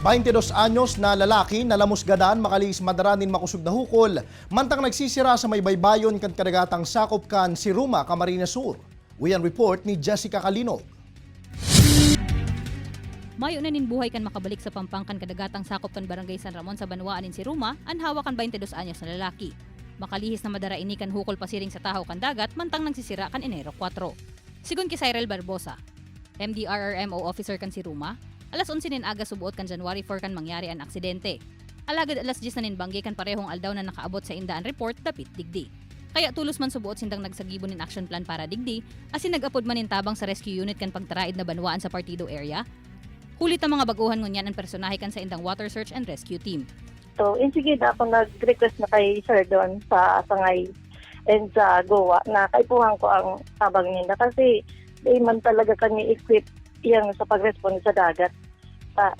22 anyos na lalaki na lamusgadaan makalis madaranin makusog na hukol, mantang nagsisira sa may baybayon kan kadagatang sakop kan si Ruma, Camarines Sur. Uyan report ni Jessica Calinog. Mayo na nin buhay kan makabalik sa Pampangkan kadagatang sakop kan Barangay San Ramon sa Banwaan si Ruma, anhawa kan 22 anyos na lalaki. Makalihis na madara ini kan hukol pasiring sa tahaw kan dagat, mantang nagsisira kan Enero 4. Sigun ki Cyril Barbosa, MDRRMO officer kan si Ruma, alas 11 nin aga subuot kan January 4 kan mangyari ang aksidente. Alagad alas 10 na nin banggi kan parehong aldaw na nakaabot sa indaan report dapit digdi. Kaya tulos man subuot sindang nagsagibon nin action plan para digdi, asin nag-apod man nin tabang sa rescue unit kan pagtaraid na Banwaan sa Partido area. Hulit ang mga baguhan ngunyan ang personahe kan sa indang water search and rescue team. So, sige na ako nag-request na kay Sir doon sa Sangay and sa Goa na kaipuhan ko ang tabang nila kasi di man talaga kami equip yang sa pag-respond sa dagat.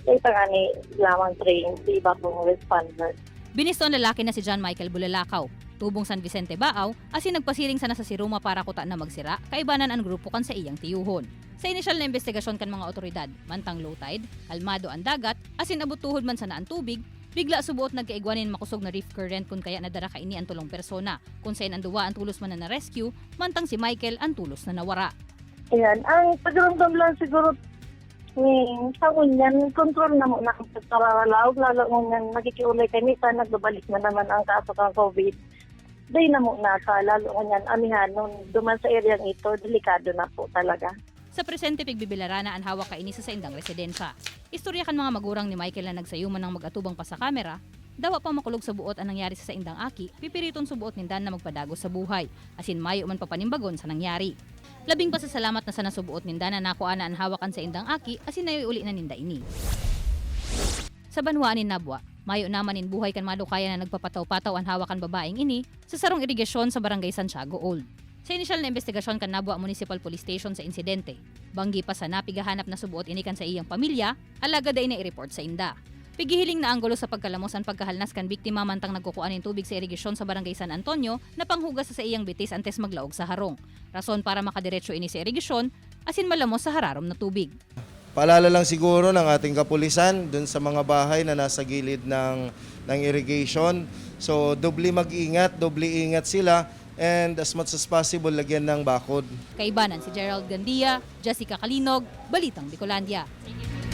Ito nga ni lamang train, di iba pong responder. Binisto ang lalaki na si John Michael Bulalakaw, tubong San Vicente Baaw, asin nagpasiring sana sa si Ruma para kuta na magsira, kaibanan ang grupo kan sa iyang tiyuhon. Sa inisyal na investigasyon kan mga otoridad, mantang low tide, kalmado ang dagat, asin abot tuhod man sana ang tubig, bigla subuot nagkaigwanin makusog na reef current kung kaya nadara kaini ang tulong persona, kung sayin ang duwa ang tulos man na rescue, mantang si Michael ang tulos na nawara. Ayan, ang pagramdam lang siguro sa ngunyan, control na mo na ang pagtaralaw, lalo ngunyan nakikiulay kami sa nagbabalik na naman ang kaso ng COVID. Day na mo na sa lalo ngunyan amihan nung duman sa area ito, delikado na po talaga. Sa presente pigbibilarana ang hawak kaini sa indang residensya. Istorya kan mga magurang ni Michael na nagsayuman ng mag-atubang pa sa kamera, dawa pa makulog sa buot ang nangyari sa indang aki, pipiriton subuot nindan na magpadagos sa buhay, asin mayo man papanimbagon sa nangyari. Labing pasasalamat na sa nasubuot ninda na nakuha na ang hawakan sa indang aki, asin nayoy na ninda ini. Sa Banwaan ni Nabwa, mayo naman in buhay kan madukaya na nagpapataw-pataw ang hawakan babaeng ini sa sarong irigasyon sa Barangay Santiago Old. Sa inisyal na investigasyon kan Nabwa Municipal Police Station sa insidente, banggi pa sa napigahanap na subuot inikan sa iyang pamilya, alaga day na i-report sa inda. Pigihiling na anggulo sa pagkalamosan pagkahalnas kan biktima mantang nagkukuan ng tubig sa irigasyon sa Barangay San Antonio na panghugas sa iyang bitis antes maglaog sa harong. Rason para makadiretso ini sa irigasyon, asin malamos sa hararom na tubig. Paalala lang siguro ng ating kapulisan dun sa mga bahay na nasa gilid ng irrigation. So doble mag-ingat, doble ingat sila and as much as possible lagyan ng bakod. Kaibanan si Gerald Gandia, Jessica Calinog, Balitang Bicolandia.